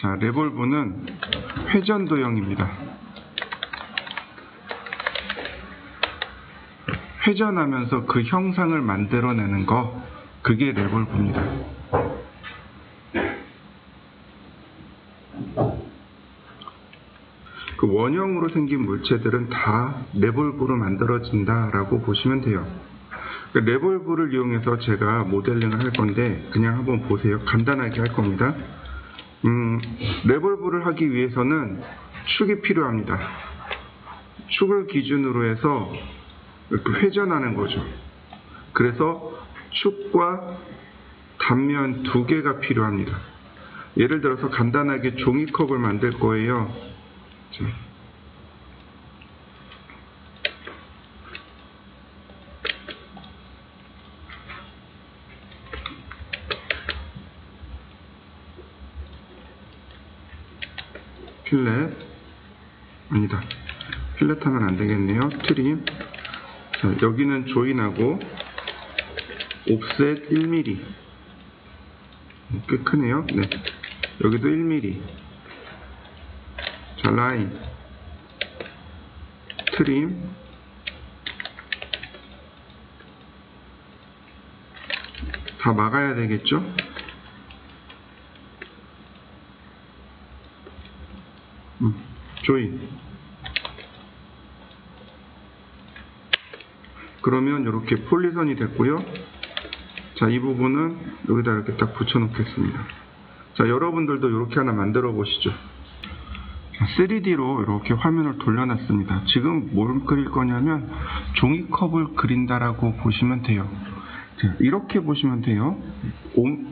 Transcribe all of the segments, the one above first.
자, 레볼브는 회전 도형입니다. 회전하면서 그 형상을 만들어내는 거, 그게 레볼브입니다. 그 원형으로 생긴 물체들은 다 레볼브로 만들어진다라고 보시면 돼요. 레볼브를 이용해서 제가 모델링을 할 건데 그냥 한번 보세요. 간단하게 할 겁니다. 레볼브를 하기 위해서는 축이 필요합니다. 축을 기준으로 해서 이렇게 회전하는 거죠. 그래서 축과 단면 두 개가 필요합니다. 예를 들어서 간단하게 종이컵을 만들 거예요. 자. 필렛, 아니다. 필렛 하면 안 되겠네요. 트림. 자, 여기는 조인하고 옵셋 1mm. 꽤 크네요. 네. 여기도 1mm. 자, 라인. 트림. 다 막아야 되겠죠? 조인. 그러면 이렇게 폴리선이 됐고요. 자, 이 부분은 여기다 이렇게 딱 붙여 놓겠습니다. 자, 여러분들도 이렇게 하나 만들어 보시죠. 3D로 이렇게 화면을 돌려놨습니다. 지금 뭘 그릴 거냐면 종이컵을 그린다라고 보시면 돼요. 자, 이렇게 보시면 돼요.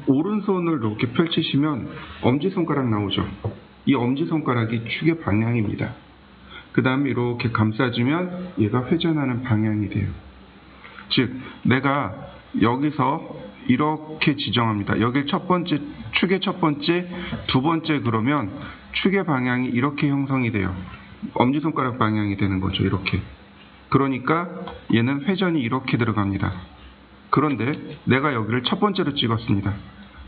오른손을 이렇게 펼치시면 엄지손가락 나오죠. 이 엄지손가락이 축의 방향입니다. 그 다음에 이렇게 감싸주면 얘가 회전하는 방향이 돼요. 즉, 내가 여기서 이렇게 지정합니다. 여기 축의 첫 번째, 두 번째 그러면 축의 방향이 이렇게 형성이 돼요. 엄지손가락 방향이 되는 거죠. 이렇게. 그러니까 얘는 회전이 이렇게 들어갑니다. 그런데 내가 여기를 첫 번째로 찍었습니다.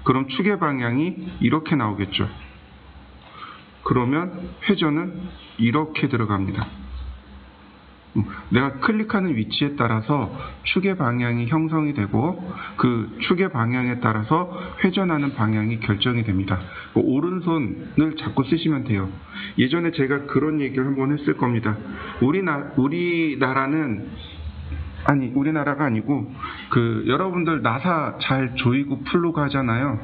그럼 축의 방향이 이렇게 나오겠죠. 그러면 회전은 이렇게 들어갑니다. 내가 클릭하는 위치에 따라서 축의 방향이 형성이 되고 그 축의 방향에 따라서 회전하는 방향이 결정이 됩니다. 오른손을 자꾸 쓰시면 돼요. 예전에 제가 그런 얘기를 한번 했을 겁니다. 우리나라가 아니고 여러분들 나사 잘 조이고 풀고 하잖아요.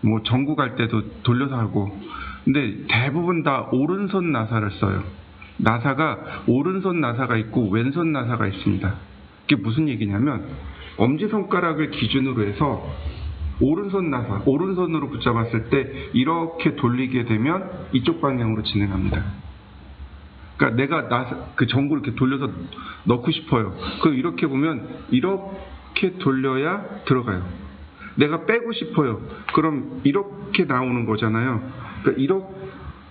뭐 전구 갈 때도 돌려서 하고. 근데 대부분 다 오른손 나사를 써요. 나사가 오른손 나사가 있고 왼손 나사가 있습니다. 이게 무슨 얘기냐면 엄지손가락을 기준으로 해서 오른손으로 붙잡았을 때 이렇게 돌리게 되면 이쪽 방향으로 진행합니다. 그러니까 내가 그 전구를 이렇게 돌려서 넣고 싶어요. 그럼 이렇게 보면 이렇게 돌려야 들어가요. 내가 빼고 싶어요. 그럼 이렇게 나오는 거잖아요. 그러니까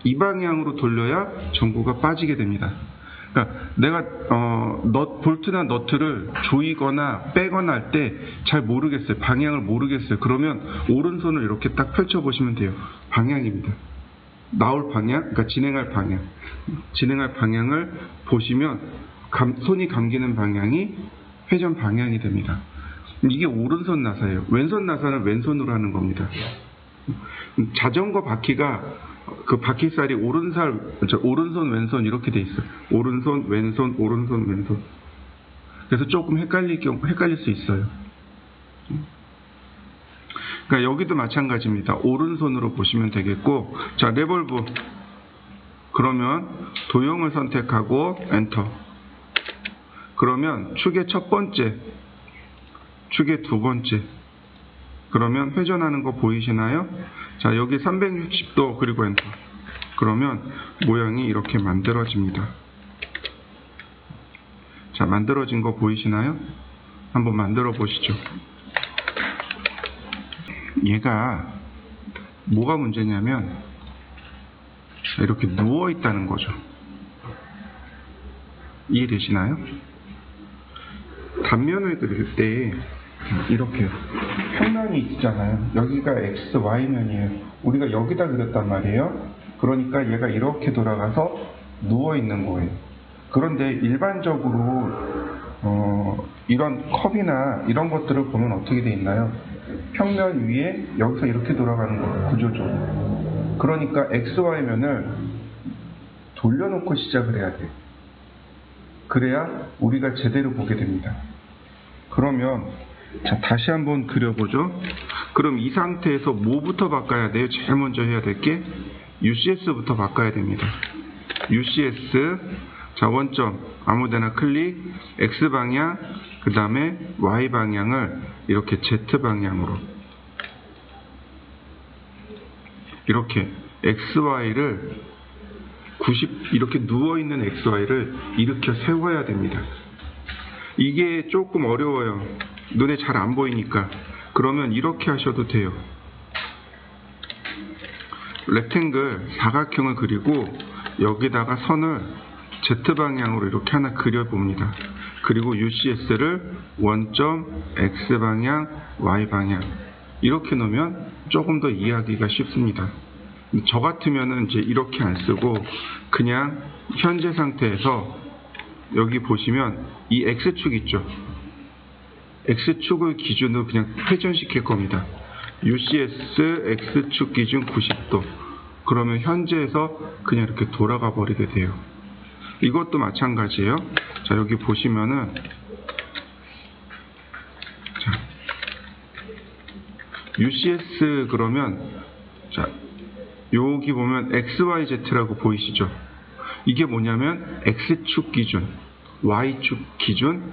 이 방향으로 돌려야 전구가 빠지게 됩니다. 그러니까 내가 볼트나 너트를 조이거나 빼거나 할 때 잘 모르겠어요. 방향을 모르겠어요. 그러면 오른손을 이렇게 딱 펼쳐 보시면 돼요. 방향입니다. 나올 방향, 그러니까 진행할 방향을 보시면 손이 감기는 방향이 회전 방향이 됩니다. 이게 오른손 나사예요. 왼손 나사는 왼손으로 하는 겁니다. 자전거 바퀴가 그 바퀴살이 오른손 왼손 이렇게 돼 있어요. 오른손 왼손 오른손 왼손. 그래서 조금 헷갈릴 수 있어요. 그러니까 여기도 마찬가지입니다. 오른손으로 보시면 되겠고, 자, 레볼브. 그러면 도형을 선택하고 엔터. 그러면 축의 첫 번째, 축의 두 번째. 그러면 회전하는 거 보이시나요? 자, 여기 360도 그리고 엔터. 그러면 모양이 이렇게 만들어집니다. 자, 만들어진 거 보이시나요? 한번 만들어 보시죠. 얘가 뭐가 문제냐면 이렇게 누워 있다는 거죠. 이해되시나요? 단면을 그릴 때 이렇게 평면이 있잖아요. 여기가 X, Y면이에요. 우리가 여기다 그렸단 말이에요. 그러니까 얘가 이렇게 돌아가서 누워 있는 거예요. 그런데 일반적으로 이런 컵이나 이런 것들을 보면 어떻게 돼 있나요? 평면 위에 여기서 이렇게 돌아가는 거 구조죠. 그러니까 XY면을 돌려놓고 시작을 해야 돼요. 그래야 우리가 제대로 보게 됩니다. 그러면 자, 다시 한번 그려보죠. 그럼 이 상태에서 뭐부터 바꿔야 돼요? 제일 먼저 해야 될 게 UCS부터 바꿔야 됩니다. UCS, 자, 원점 아무데나 클릭, X방향, 그 다음에 Y방향을 이렇게 Z방향으로 이렇게 XY를 90, 이렇게 누워있는 XY를 일으켜 세워야 됩니다. 이게 조금 어려워요. 눈에 잘 안 보이니까. 그러면 이렇게 하셔도 돼요. 렉탱글 사각형을 그리고 여기다가 선을 Z방향으로 이렇게 하나 그려봅니다. 그리고 UCS를 원점 X방향, Y방향 이렇게 놓으면 조금 더 이해하기가 쉽습니다. 저 같으면은 이제 이렇게 안 쓰고 그냥 현재 상태에서 여기 보시면 이 X축 있죠? X축을 기준으로 그냥 회전시킬 겁니다. UCS X축 기준 90도. 그러면 현재에서 그냥 이렇게 돌아가 버리게 돼요. 이것도 마찬가지예요. 자, 여기 보시면은 자, UCS 그러면 자, 여기 보면 XYZ라고 보이시죠? 이게 뭐냐면 X축 기준, Y축 기준,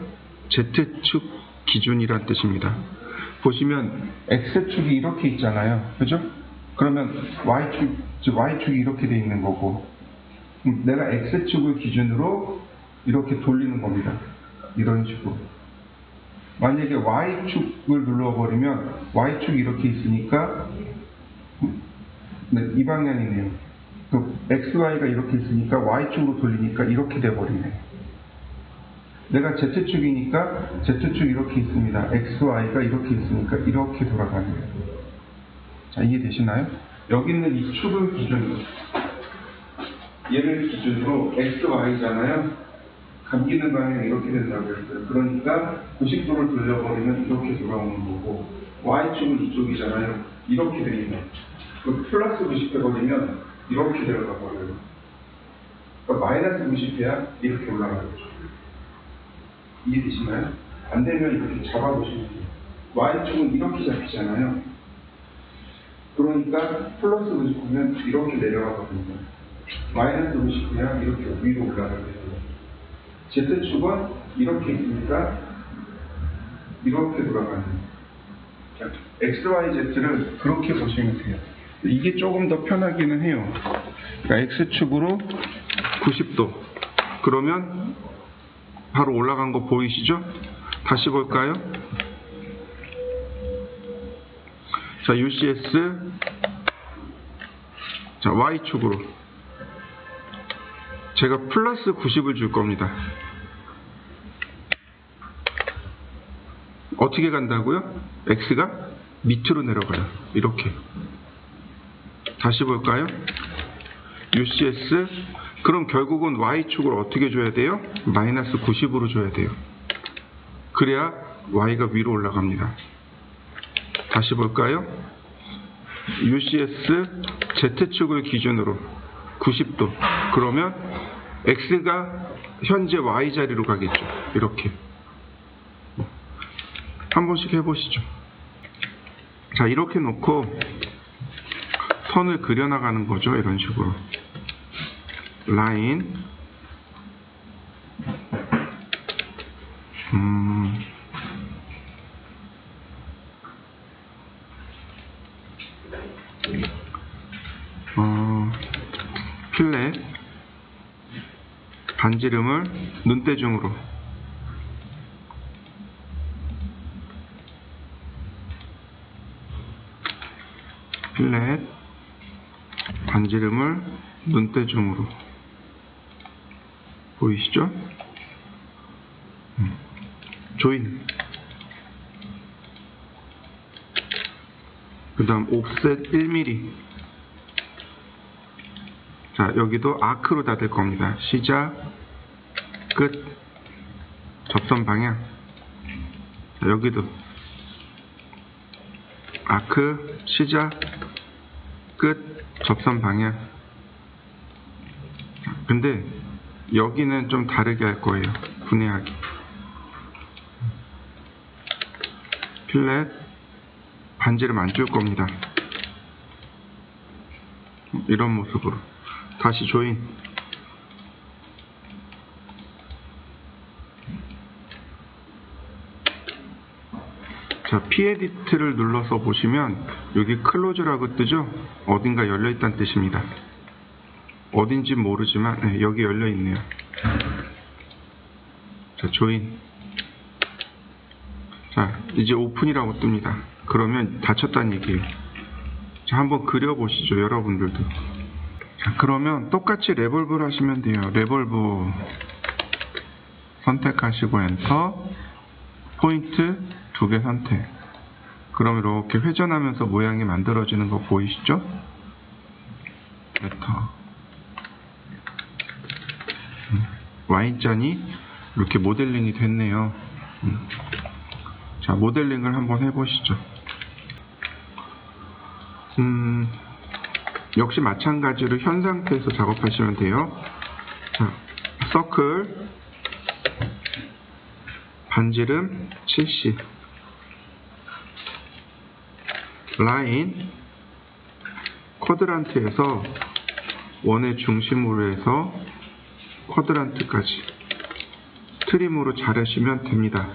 Z축 기준이란 뜻입니다. 보시면 X축이 이렇게 있잖아요. 그죠? 그러면 Y축이 이렇게 돼 있는 거고 내가 X축을 기준으로 이렇게 돌리는 겁니다. 이런 식으로. 만약에 Y축을 눌러버리면 Y축이 이렇게 있으니까 네, 이 방향이네요. 그 XY가 이렇게 있으니까 Y축으로 돌리니까 이렇게 돼버리네요. 내가 Z축이니까 Z축 이렇게 있습니다. XY가 이렇게 있으니까 이렇게 돌아가네요. 자, 이해되시나요? 여기 있는 이 축을 기준으로 얘를 기준으로 XY잖아요. 감기는 방향이 이렇게 된다고 했어요. 그러니까 90도를 돌려버리면 이렇게 돌아오는 거고 Y축은 이쪽이잖아요. 이렇게 되면 플러스 90 해버리면 이렇게 들어가 버려요. 그러니까 마이너스 90 해야 이렇게 올라가죠. 이해되시나요? 안 되면 이렇게 잡아보시면 돼요. Y축은 이렇게 잡히잖아요. 그러니까 플러스 90하면 이렇게 내려가거든요. 마이너스 90해야 이렇게 위로 올라가게 돼요. Z축은 이렇게 있으니까 이렇게 돌아가는 거예요. XYZ를 그렇게 보시면 돼요. 이게 조금 더 편하기는 해요. 그러니까 X축으로 90도. 그러면 바로 올라간 거 보이시죠? 다시 볼까요? 자, UCS. 자, Y축으로. 제가 플러스 90을 줄 겁니다. 어떻게 간다고요? X가 밑으로 내려가요. 이렇게. 다시 볼까요? UCS. 그럼 결국은 Y축을 어떻게 줘야 돼요? 마이너스 90으로 줘야 돼요. 그래야 Y가 위로 올라갑니다. 다시 볼까요? UCS Z축을 기준으로 90도. 그러면 X가 현재 Y 자리로 가겠죠. 이렇게. 한 번씩 해보시죠. 자, 이렇게 놓고 선을 그려나가는 거죠. 이런 식으로. 라인. 필렛. 반지름을 눈대중으로. 필렛. 반지름을 눈대중으로. 보이시죠? 조인. 그 다음 옵셋 1mm. 자, 여기도 아크로 닫을 겁니다. 시작, 끝, 접선 방향. 자, 여기도 아크, 시작, 끝, 접선 방향. 근데 여기는 좀 다르게 할 거예요. 분해하기. 필렛, 반지름 안 줄 겁니다. 이런 모습으로. 다시 조인. 자, P-에디트를 눌러서 보시면 여기 클로즈라고 뜨죠? 어딘가 열려있다는 뜻입니다. 어딘지 모르지만 네, 여기 열려있네요. 자, 조인. 자, 이제 오픈이라고 뜹니다. 그러면 닫혔다는 얘기예요. 자, 한번 그려보시죠, 여러분들도. 자, 그러면 똑같이 레볼브를 하시면 돼요. 레볼브 선택하시고 엔터, 포인트 2개 선택. 그럼 이렇게 회전하면서 모양이 만들어지는 거 보이시죠? 엔터. Y잔이 이렇게 모델링이 됐네요. 자, 모델링을 한번 해보시죠. 역시 마찬가지로 현 상태에서 작업하시면 돼요. 자, 서클, 반지름 70, 라인, 쿼드란트에서 원의 중심으로 해서 쿼드란트까지 트림으로 자르시면 됩니다.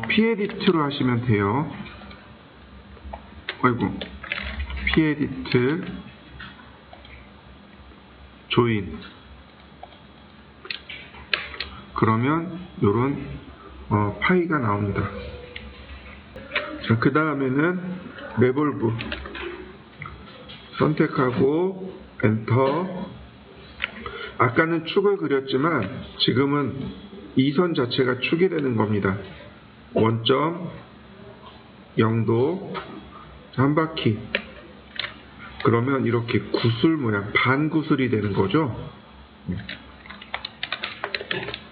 P-에디트로 하시면 돼요. 아이고, P-에디트, 조인. 그러면 요런 파이가 나옵니다. 자, 그 다음에는 레볼브 선택하고 엔터. 아까는 축을 그렸지만 지금은 이 선 자체가 축이 되는 겁니다. 원점 0도 한 바퀴. 그러면 이렇게 구슬 모양, 반구슬이 되는 거죠.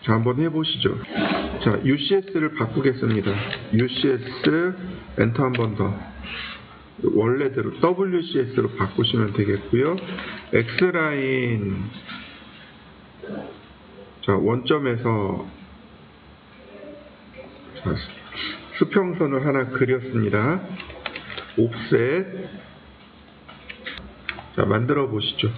자, 한번 해보시죠. 자, UCS를 바꾸겠습니다. UCS 엔터 한 번 더. 원래대로 WCS로 바꾸시면 되겠고요. X라인, 자, 원점에서 자, 수평선을 하나 그렸습니다. 옵셋. 자, 만들어 보시죠.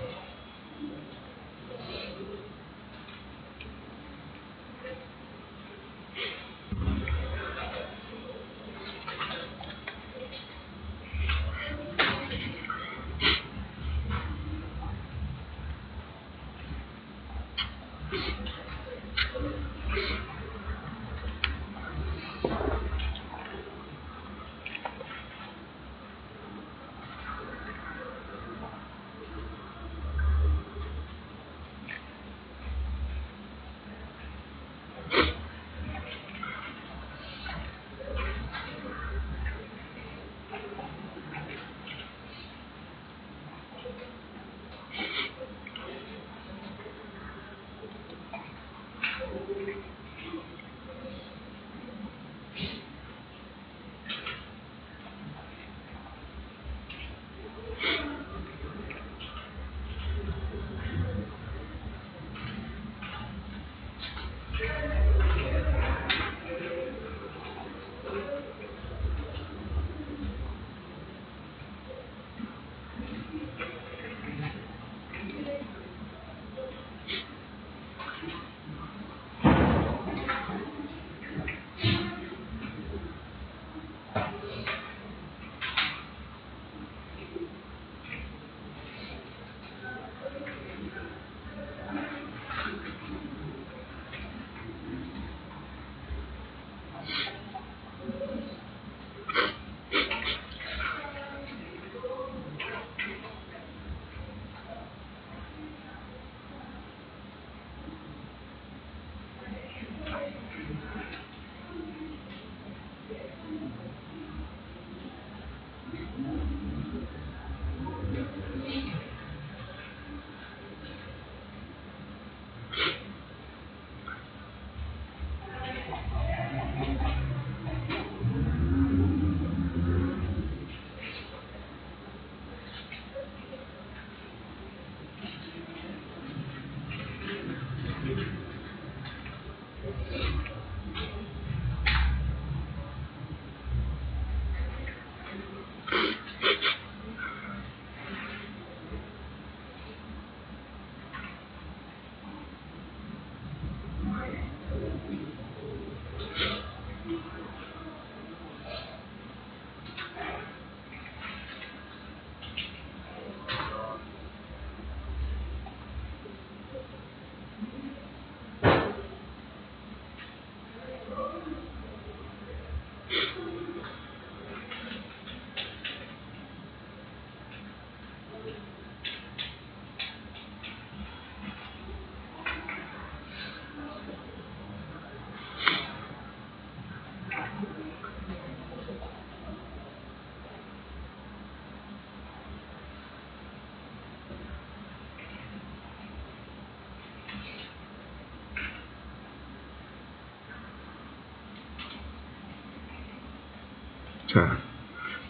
자,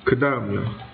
그 다음이요.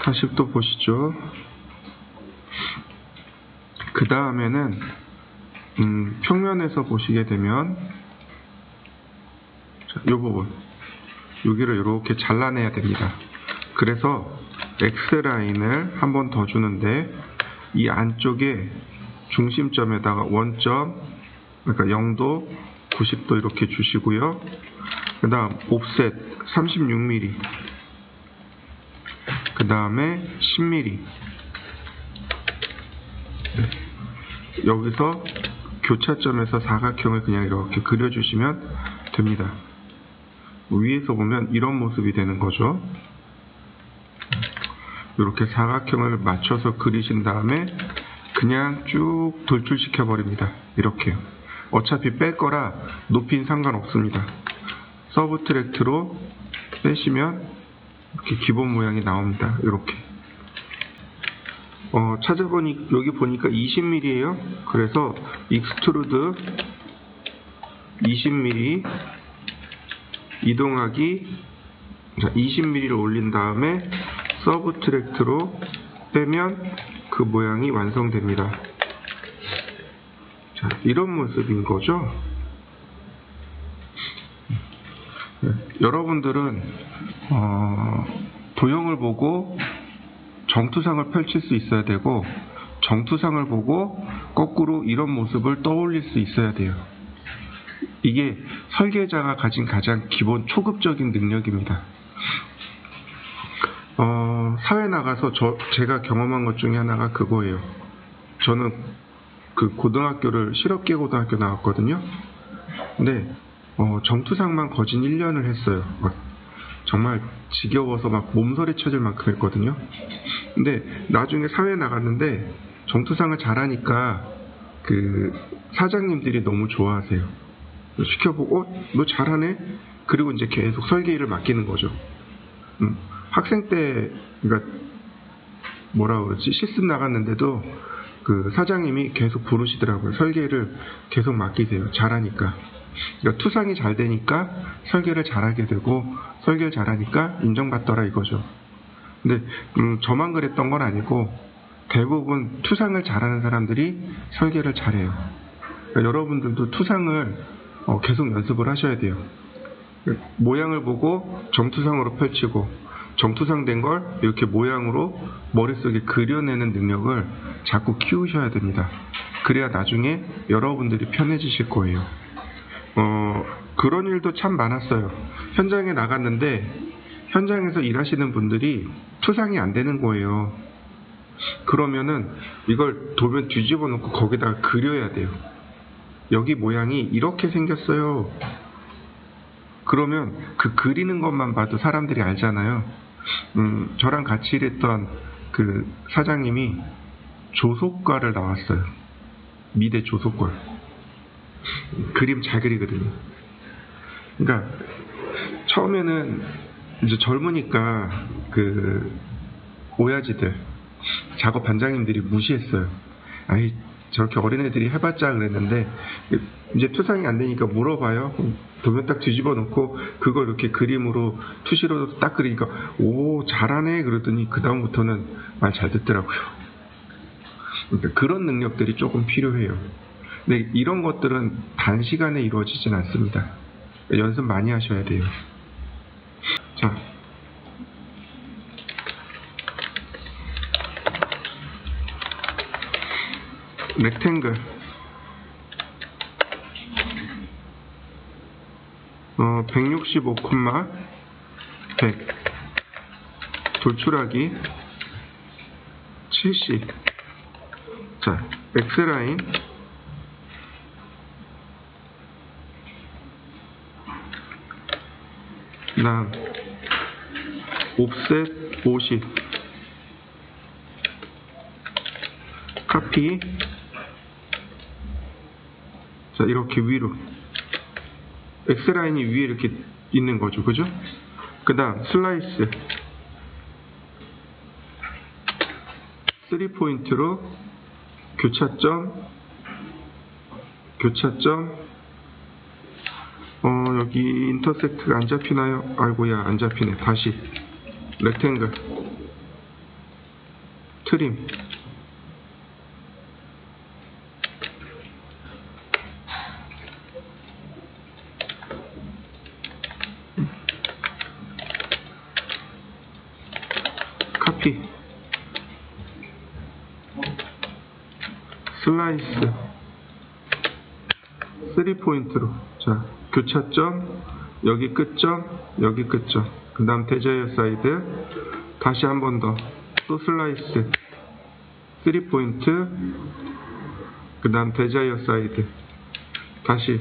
다시 또 보시죠. 그 다음에는 평면에서 보시게 되면 이 부분 여기를 이렇게 잘라내야 됩니다. 그래서 X라인을 한 번 더 주는데 이 안쪽에 중심점에다가 원점, 그러니까 0도, 90도 이렇게 주시고요. 그 다음 옵셋 36mm, 그 다음에 10mm. 여기서 교차점에서 사각형을 그냥 이렇게 그려주시면 됩니다. 위에서 보면 이런 모습이 되는 거죠. 이렇게 사각형을 맞춰서 그리신 다음에 그냥 쭉 돌출시켜 버립니다. 이렇게요. 어차피 뺄 거라 높이는 상관없습니다. 서브트랙트로 빼시면 이렇게 기본 모양이 나옵니다. 이렇게. 찾아보니 여기 보니까 20mm예요. 그래서 익스트루드 20mm 이동하기 20mm를 올린 다음에 서브트랙트로 빼면 그 모양이 완성됩니다. 자, 이런 모습인 거죠. 여러분들은 도형을 보고 정투상을 펼칠 수 있어야 되고, 정투상을 보고 거꾸로 이런 모습을 떠올릴 수 있어야 돼요. 이게 설계자가 가진 가장 기본 초급적인 능력입니다. 사회 나가서 제가 경험한 것 중에 하나가 그거예요. 저는 그 고등학교를 실업계 고등학교 나왔거든요. 근데 정투상만 거진 1년을 했어요. 정말 지겨워서 막 몸서리 쳐질 만큼 했거든요. 근데 나중에 사회 나갔는데 정투상을 잘하니까 그 사장님들이 너무 좋아하세요. 시켜보고 너 잘하네? 그리고 이제 계속 설계 일을 맡기는 거죠. 학생 때 그러니까 뭐라 그러지? 실습 나갔는데도 그 사장님이 계속 부르시더라고요. 설계를 계속 맡기세요. 잘하니까. 그러니까 투상이 잘 되니까 설계를 잘하게 되고, 설계를 잘하니까 인정받더라 이거죠. 근데 저만 그랬던 건 아니고 대부분 투상을 잘하는 사람들이 설계를 잘해요. 그러니까 여러분들도 투상을 계속 연습을 하셔야 돼요. 모양을 보고 정투상으로 펼치고, 정투상 된 걸 이렇게 모양으로 머릿속에 그려내는 능력을 자꾸 키우셔야 됩니다. 그래야 나중에 여러분들이 편해지실 거예요. 그런 일도 참 많았어요. 현장에 나갔는데 현장에서 일하시는 분들이 투상이 안 되는 거예요. 그러면은 이걸 도면 뒤집어 놓고 거기다가 그려야 돼요. 여기 모양이 이렇게 생겼어요. 그러면 그 그리는 것만 봐도 사람들이 알잖아요. 저랑 같이 일했던 그 사장님이 조속과를 나왔어요. 미대 조속과. 그림 잘 그리거든요. 그러니까 처음에는 이제 젊으니까 그 오야지들, 작업 반장님들이 무시했어요. 아이 저렇게 어린애들이 해봤자 그랬는데, 이제 투상이 안 되니까 물어봐요. 도면 딱 뒤집어 놓고 그걸 이렇게 그림으로 투시로 딱 그리니까 오 잘하네 그러더니 그 다음부터는 말 잘 듣더라고요. 그러니까 그런 능력들이 조금 필요해요. 근데 이런 것들은 단시간에 이루어지진 않습니다. 연습 많이 하셔야 돼요. 자, 렉탱글 165, 100 돌출하기 70. 자, X라인 그다음 옵셋 50 카피. 자, 이렇게 위로 X라인이 위에 이렇게 있는 거죠. 그죠? 그 다음 슬라이스 3포인트로 교차점 여기 인터섹트가 안 잡히나요? 아이고야 안 잡히네. 다시 렉탱글 트림. 카피. 슬라이스. 3포인트로. 자, 교차점, 여기 끝점, 여기 끝점. 그 다음 대자이어 사이드. 다시 한 번 더. 또 슬라이스. 3포인트. 그 다음 대자이어 사이드. 다시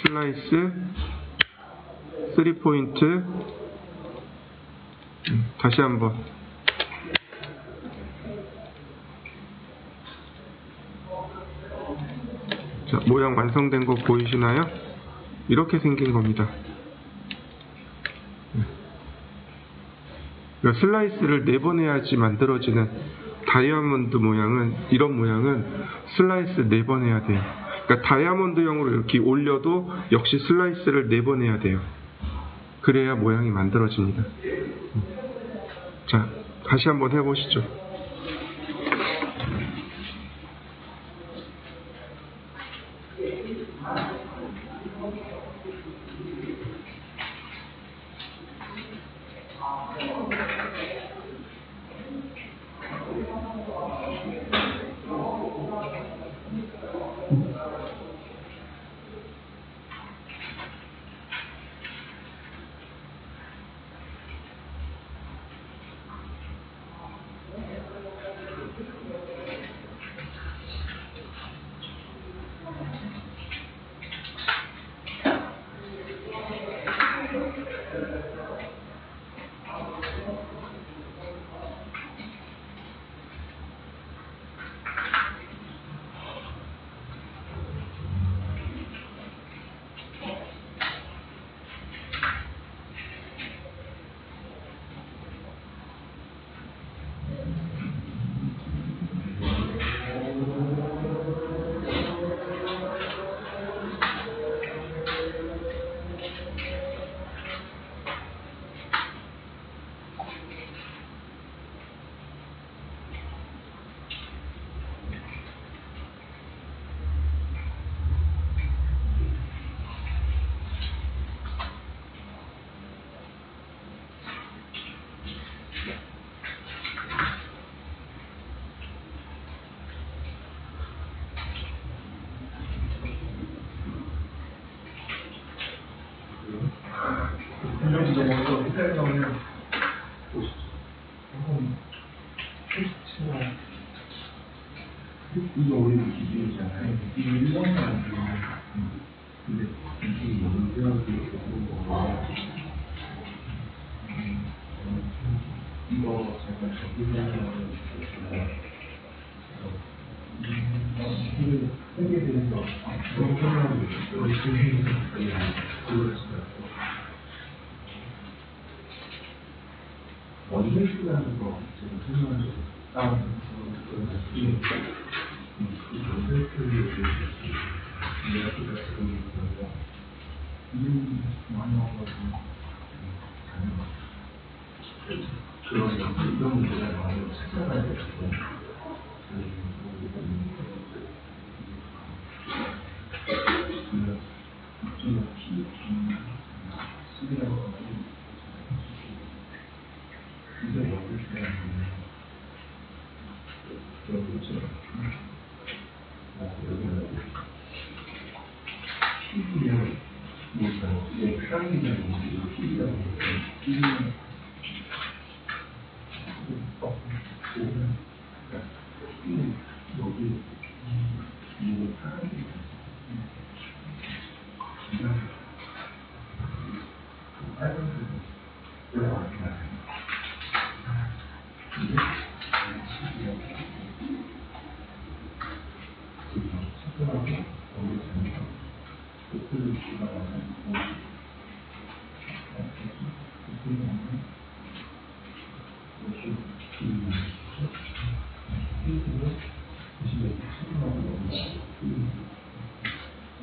슬라이스. 3포인트. 다시 한 번. 자, 모양 완성된 거 보이시나요? 이렇게 생긴 겁니다. 그러니까 슬라이스를 4번 해야지 만들어지는 다이아몬드 모양은, 이런 모양은 슬라이스 4번 해야 돼요. 그러니까 다이아몬드형으로 이렇게 올려도 역시 슬라이스를 4번 해야 돼요. 그래야 모양이 만들어집니다. 자, 다시 한번 해보시죠. 이거 우리 기준이잖아요. 이 1번만 근데 이게 연결이 되는 거고 이거 제가 적용하는 이게 세게 되면서 너무 편하고 우리 주인이 원래시라는 거 제가 설명을 따라서 그런 문제가 많이 찾아가야 되고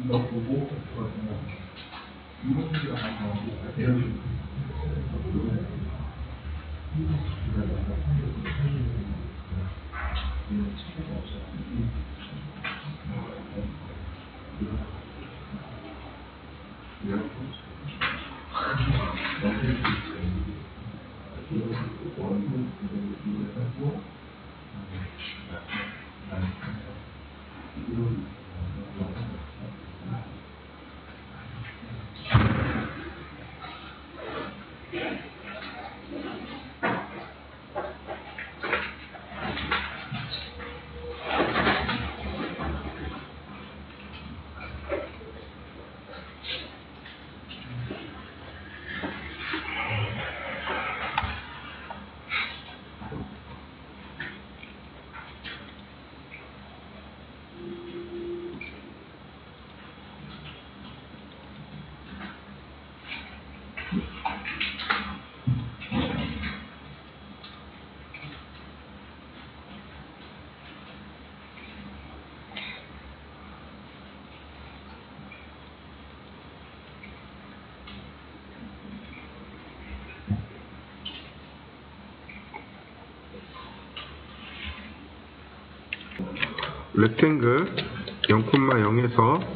이거 보고 이런 문제가 많이 나오고 배워줄 수 있어요. 이런 체계가 없어요. 렉탱글 0,0에서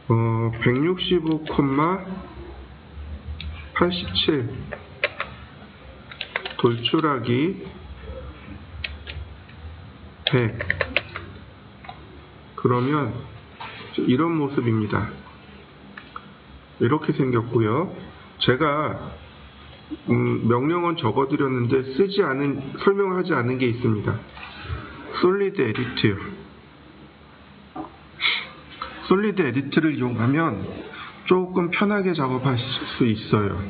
165,87 돌출하기 100 그러면 이런 모습입니다. 이렇게 생겼고요. 제가 명령은 적어드렸는데 설명하지 않은 게 있습니다. 솔리드 에디트요. 솔리드 에디트를 이용하면 조금 편하게 작업할 수 있어요.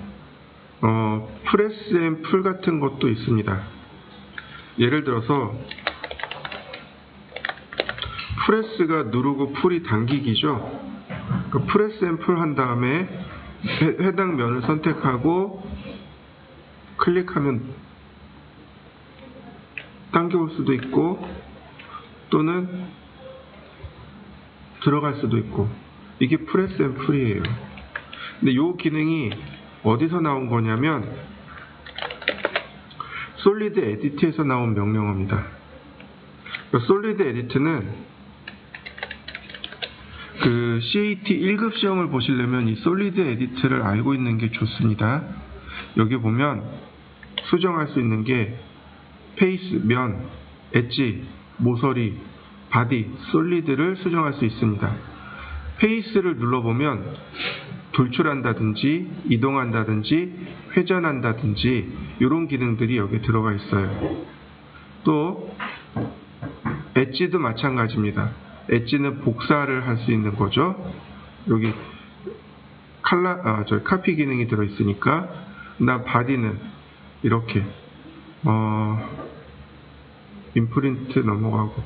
프레스 앤 풀 같은 것도 있습니다. 예를 들어서 프레스가 누르고 풀이 당기기죠. 프레스 앤 풀 한 다음에 해당 면을 선택하고 클릭하면 당겨올 수도 있고 또는 들어갈 수도 있고, 이게 프레스 앤 풀이에요. 근데 이 기능이 어디서 나온 거냐면 솔리드 에디트에서 나온 명령어입니다. 솔리드 에디트는 그 CAT 1급 시험을 보시려면 이 솔리드 에디트를 알고 있는 게 좋습니다. 여기 보면 수정할 수 있는 게 페이스, 면, 엣지, 모서리, 바디, 솔리드를 수정할 수 있습니다. 페이스를 눌러보면 돌출한다든지 이동한다든지 회전한다든지 이런 기능들이 여기에 들어가 있어요. 또 엣지도 마찬가지입니다. 엣지는 복사를 할 수 있는 거죠. 여기 카피 기능이 들어있으니까. 그다음 바디는 이렇게 임프린트 넘어가고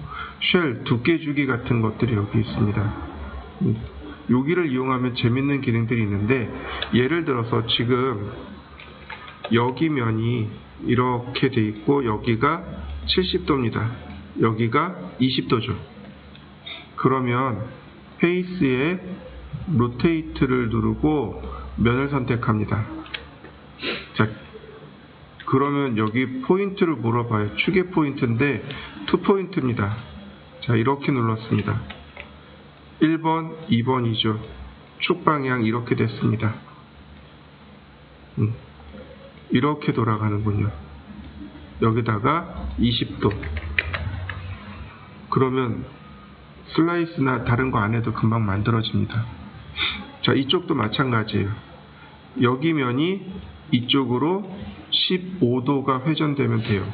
쉘, 두께 주기 같은 것들이 여기 있습니다. 여기를 이용하면 재밌는 기능들이 있는데, 예를 들어서 지금 여기 면이 이렇게 돼 있고 여기가 70도입니다. 여기가 20도죠. 그러면 페이스에 로테이트를 누르고 면을 선택합니다. 자, 그러면 여기 포인트를 물어봐요. 축의 포인트인데 2포인트입니다. 자, 이렇게 눌렀습니다. 1번, 2번이죠. 축 방향 이렇게 됐습니다. 이렇게 돌아가는군요. 여기다가 20도. 그러면 슬라이스나 다른 거 안 해도 금방 만들어집니다. 자, 이쪽도 마찬가지예요. 여기 면이 이쪽으로 15도가 회전되면 돼요.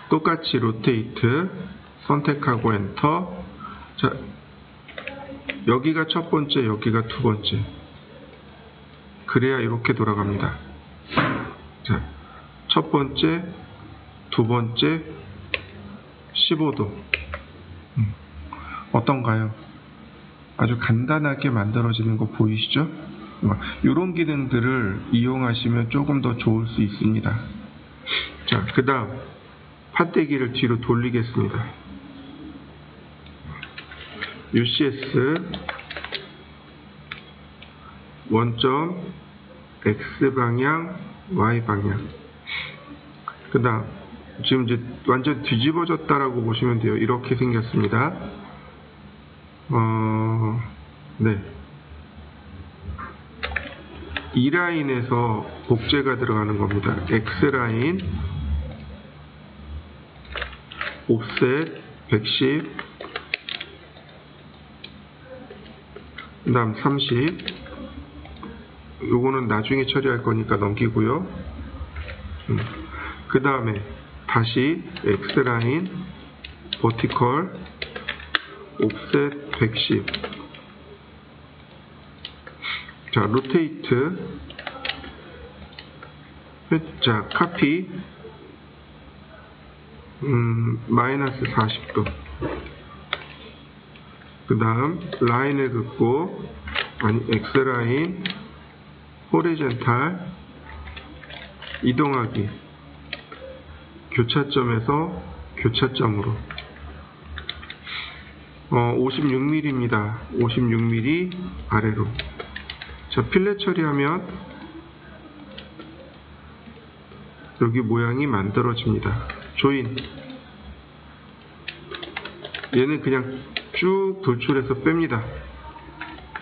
똑같이 로테이트 선택하고 엔터. 자, 여기가 첫 번째, 여기가 두 번째. 그래야 이렇게 돌아갑니다. 자, 첫 번째, 두 번째, 15도. 어떤가요? 아주 간단하게 만들어지는 거 보이시죠? 이런 기능들을 이용하시면 조금 더 좋을 수 있습니다. 자, 그 다음 판때기를 뒤로 돌리겠습니다. UCS 원점 X방향, Y방향. 그 다음 지금 이제 완전 뒤집어졌다라고 보시면 돼요. 이렇게 생겼습니다. 네. 이 라인에서 복제가 들어가는 겁니다. X라인, 옵셋 110, 그 다음 30, 요거는 나중에 처리할 거니까 넘기고요. 그 다음에 다시 X라인, 버티컬, 옵셋 110. 자, 로테이트. 자, 카피. 마이너스 40도. 그 다음, 라인을 긋고, X라인, 호리젠탈, 이동하기. 교차점에서 교차점으로. 56mm입니다. 56mm 아래로. 자, 필렛 처리하면 여기 모양이 만들어집니다. 조인. 얘는 그냥 쭉 돌출해서 뺍니다.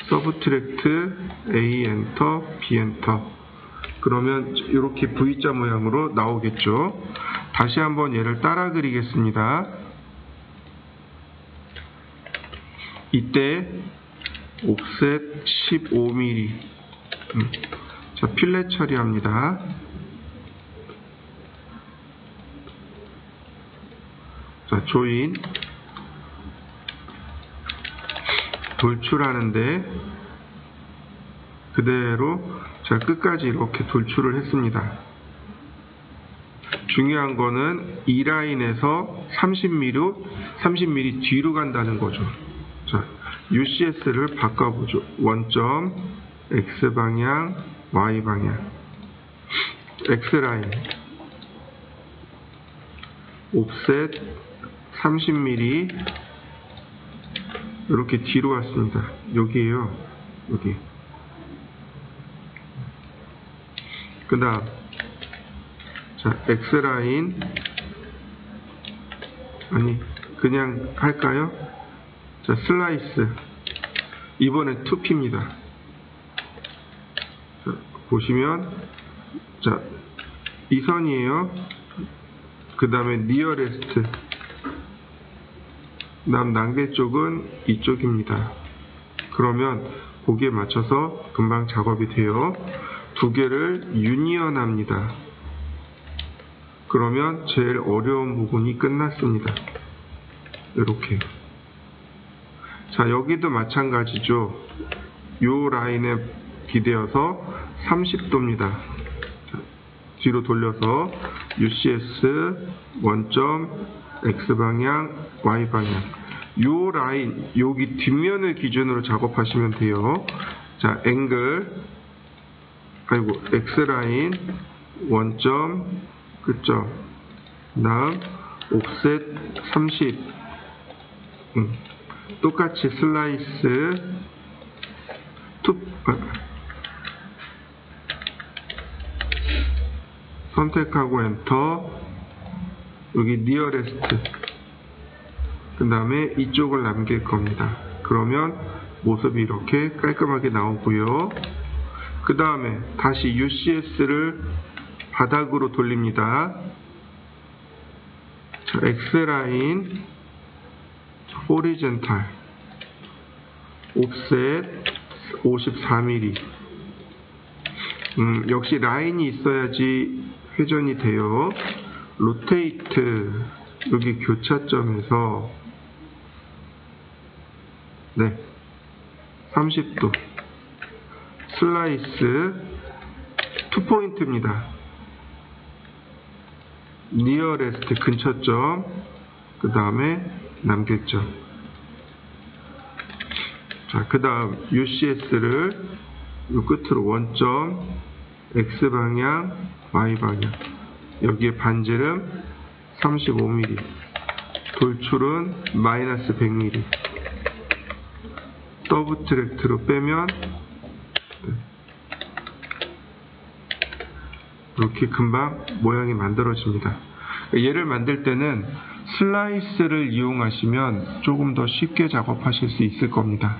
서브트랙트 A 엔터 B 엔터. 그러면 이렇게 V자 모양으로 나오겠죠. 다시 한번 얘를 따라 그리겠습니다. 이때 옵셋 15mm. 자, 필렛 처리합니다. 자, 조인. 돌출하는데 그대로 자, 끝까지 이렇게 돌출을 했습니다. 중요한 거는 이 라인에서 30mm 뒤로 간다는 거죠. 자, UCS를 바꿔보죠. 원점, X방향, Y방향. X라인, 옵셋 30mm, 이렇게 뒤로 왔습니다. 여기에요. 여기. 그 다음, 자, X라인, 아니, 그냥 할까요? 자, 슬라이스. 이번엔 2P입니다. 자, 보시면, 자, 이 선이에요. 그 다음에 니어레스트. 그 다음 난개 쪽은 이쪽입니다. 그러면 거기에 맞춰서 금방 작업이 돼요. 두 개를 유니언 합니다. 그러면 제일 어려운 부분이 끝났습니다. 이렇게. 자, 여기도 마찬가지죠. 요 라인에 비대어서 30도입니다. 뒤로 돌려서 UCS 원점 X방향 Y방향. 요 라인, 여기 뒷면을 기준으로 작업하시면 돼요. 자, 앵글, 아이고, X라인 원점 끝점, 다음 옵셋 30. 똑같이 슬라이스 선택하고 엔터. 여기 니어레스트. 그 다음에 이쪽을 남길 겁니다. 그러면 모습이 이렇게 깔끔하게 나오고요. 그 다음에 다시 UCS를 바닥으로 돌립니다. 자, X라인, 호리젠탈, 옵셋 54mm. 역시 라인이 있어야지 회전이 돼요. 로테이트, 여기 교차점에서 네, 30도. 슬라이스 2포인트입니다. 니어레스트 근처점, 그 다음에 남길점. 자, 그 다음 UCS를 요 끝으로 원점, X방향, Y방향. 여기에 반지름 35mm. 돌출은 마이너스 100mm. 서브 트랙트로 빼면 이렇게 금방 모양이 만들어집니다. 얘를 만들 때는 슬라이스를 이용하시면 조금 더 쉽게 작업하실 수 있을 겁니다.